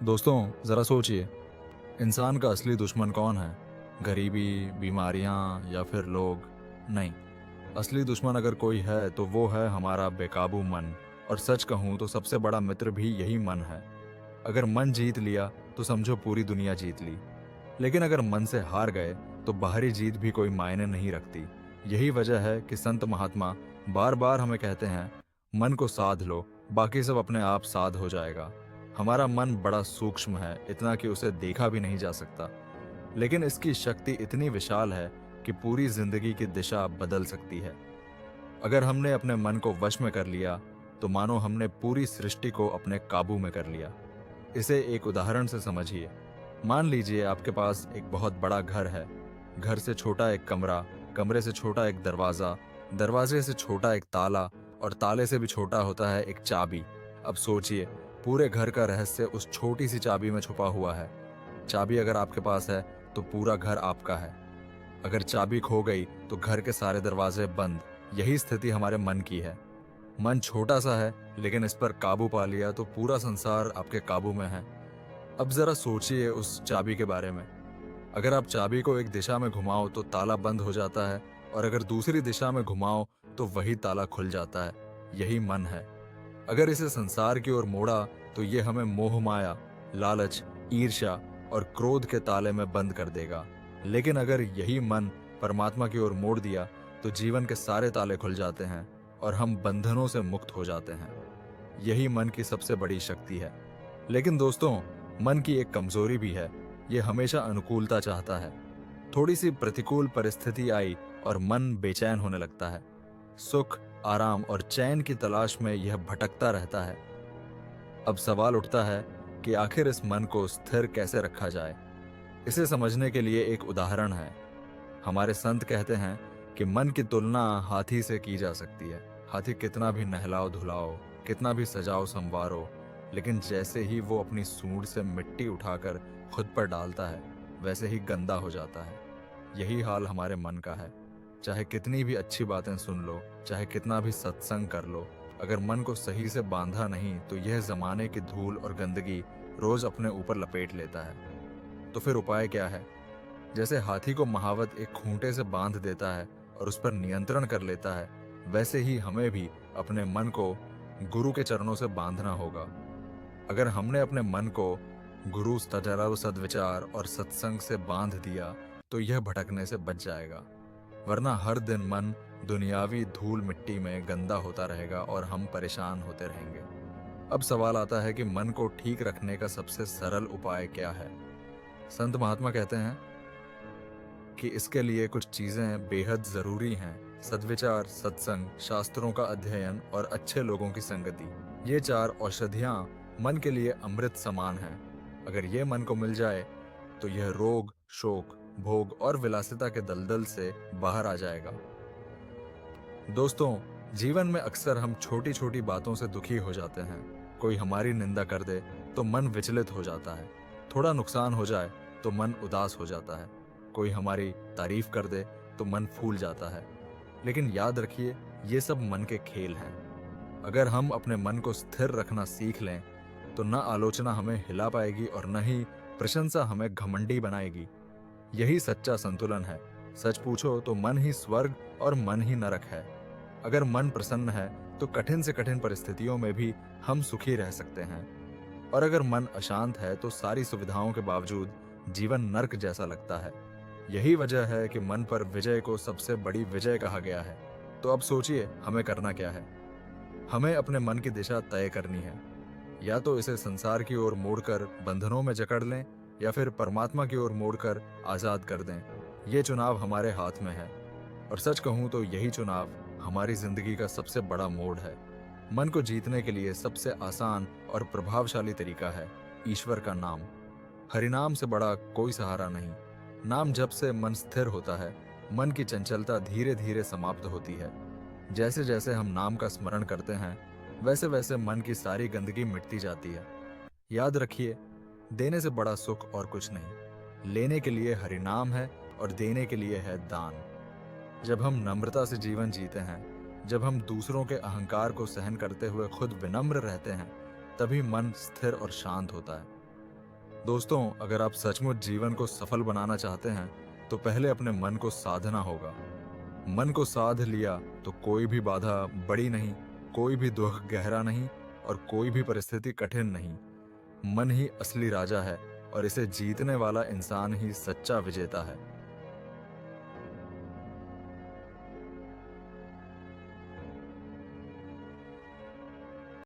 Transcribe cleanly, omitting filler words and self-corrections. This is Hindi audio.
दोस्तों, ज़रा सोचिए, इंसान का असली दुश्मन कौन है? गरीबी, बीमारियां या फिर लोग? नहीं, असली दुश्मन अगर कोई है तो वो है हमारा बेकाबू मन। और सच कहूँ तो सबसे बड़ा मित्र भी यही मन है। अगर मन जीत लिया तो समझो पूरी दुनिया जीत ली। लेकिन अगर मन से हार गए तो बाहरी जीत भी कोई मायने नहीं रखती। यही वजह है कि संत महात्मा बार बार हमें कहते हैं, मन को साध लो, बाकी सब अपने आप साध हो जाएगा। हमारा मन बड़ा सूक्ष्म है, इतना कि उसे देखा भी नहीं जा सकता, लेकिन इसकी शक्ति इतनी विशाल है कि पूरी जिंदगी की दिशा बदल सकती है। अगर हमने अपने मन को वश में कर लिया तो मानो हमने पूरी सृष्टि को अपने काबू में कर लिया। इसे एक उदाहरण से समझिए। मान लीजिए आपके पास एक बहुत बड़ा घर है। घर से छोटा एक कमरा, कमरे से छोटा एक दरवाजा, दरवाजे से छोटा एक ताला, और ताले से भी छोटा होता है एक चाबी। अब सोचिए, पूरे घर का रहस्य उस छोटी सी चाबी में छुपा हुआ है। चाबी अगर आपके पास है तो पूरा घर आपका है। अगर चाबी खो गई तो घर के सारे दरवाजे बंद। यही स्थिति हमारे मन की है। मन छोटा सा है, लेकिन इस पर काबू पा लिया तो पूरा संसार आपके काबू में है। अब जरा सोचिए उस चाबी के बारे में। अगर आप चाबी को एक दिशा में घुमाओ तो ताला बंद हो जाता है, और अगर दूसरी दिशा में घुमाओ तो वही ताला खुल जाता है। यही मन है। अगर इसे संसार की ओर मोड़ा तो ये हमें मोह माया, लालच, ईर्ष्या और क्रोध के ताले में बंद कर देगा। लेकिन अगर यही मन परमात्मा की ओर मोड़ दिया तो जीवन के सारे ताले खुल जाते हैं और हम बंधनों से मुक्त हो जाते हैं। यही मन की सबसे बड़ी शक्ति है। लेकिन दोस्तों, मन की एक कमजोरी भी है। ये हमेशा अनुकूलता चाहता है। थोड़ी सी प्रतिकूल परिस्थिति आई और मन बेचैन होने लगता है। सुख, आराम और चैन की तलाश में यह भटकता रहता है। अब सवाल उठता है कि आखिर इस मन को स्थिर कैसे रखा जाए। इसे समझने के लिए एक उदाहरण है। हमारे संत कहते हैं कि मन की तुलना हाथी से की जा सकती है। हाथी कितना भी नहलाओ धुलाओ, कितना भी सजाओ संवारो, लेकिन जैसे ही वो अपनी सूंड से मिट्टी उठाकर खुद पर डालता है, वैसे ही गंदा हो जाता है। यही हाल हमारे मन का है। चाहे कितनी भी अच्छी बातें सुन लो, चाहे कितना भी सत्संग कर लो, अगर मन को सही से बांधा नहीं तो यह जमाने की धूल और गंदगी रोज अपने ऊपर लपेट लेता है। तो फिर उपाय क्या है? जैसे हाथी को महावत एक खूंटे से बांध देता है और उस पर नियंत्रण कर लेता है, वैसे ही हमें भी अपने मन को गुरु के चरणों से बांधना होगा। अगर हमने अपने मन को गुरु, सजराव, सद्विचार और सत्संग से बांध दिया तो यह भटकने से बच जाएगा। वरना हर दिन मन दुनियावी धूल मिट्टी में गंदा होता रहेगा और हम परेशान होते रहेंगे। अब सवाल आता है कि मन को ठीक रखने का सबसे सरल उपाय क्या है? संत महात्मा कहते हैं कि इसके लिए कुछ चीजें बेहद जरूरी हैं। सद्विचार, सत्संग, शास्त्रों का अध्ययन और अच्छे लोगों की संगति। ये 4 औषधियां मन के लिए अमृत समान हैं। अगर ये मन को मिल जाए तो यह रोग, शोक, भोग और विलासिता के दलदल से बाहर आ जाएगा। दोस्तों, जीवन में अक्सर हम छोटी छोटी बातों से दुखी हो जाते हैं। कोई हमारी निंदा कर दे तो मन विचलित हो जाता है। थोड़ा नुकसान हो जाए तो मन उदास हो जाता है। कोई हमारी तारीफ कर दे तो मन फूल जाता है। लेकिन याद रखिए, ये सब मन के खेल हैं। अगर हम अपने मन को स्थिर रखना सीख लें तो न आलोचना हमें हिला पाएगी और न ही प्रशंसा हमें घमंडी बनाएगी। यही सच्चा संतुलन है। सच पूछो तो मन ही स्वर्ग और मन ही नरक है। अगर मन प्रसन्न है तो कठिन से कठिन परिस्थितियों में भी हम सुखी रह सकते हैं, और अगर मन अशांत है तो सारी सुविधाओं के बावजूद जीवन नर्क जैसा लगता है। यही वजह है कि मन पर विजय को सबसे बड़ी विजय कहा गया है। तो अब सोचिए, हमें करना क्या है? हमें अपने मन की दिशा तय करनी है। या तो इसे संसार की ओर मोड़कर बंधनों में जकड़ लें, या फिर परमात्मा की ओर मोड़कर आजाद कर दें। ये चुनाव हमारे हाथ में है, और सच कहूं तो यही चुनाव हमारी जिंदगी का सबसे बड़ा मोड़ है। मन को जीतने के लिए सबसे आसान और प्रभावशाली तरीका है ईश्वर का नाम। हरिनाम से बड़ा कोई सहारा नहीं। नाम जप से मन स्थिर होता है। मन की चंचलता धीरे धीरे समाप्त होती है। जैसे जैसे हम नाम का स्मरण करते हैं, वैसे वैसे मन की सारी गंदगी मिटती जाती है। याद रखिए, देने से बड़ा सुख और कुछ नहीं। लेने के लिए हरिनाम है और देने के लिए है दान। जब हम नम्रता से जीवन जीते हैं, जब हम दूसरों के अहंकार को सहन करते हुए खुद विनम्र रहते हैं, तभी मन स्थिर और शांत होता है। दोस्तों, अगर आप सचमुच जीवन को सफल बनाना चाहते हैं तो पहले अपने मन को साधना होगा। मन को साध लिया तो कोई भी बाधा बड़ी नहीं, कोई भी दुख गहरा नहीं और कोई भी परिस्थिति कठिन नहीं। मन ही असली राजा है और इसे जीतने वाला इंसान ही सच्चा विजेता है।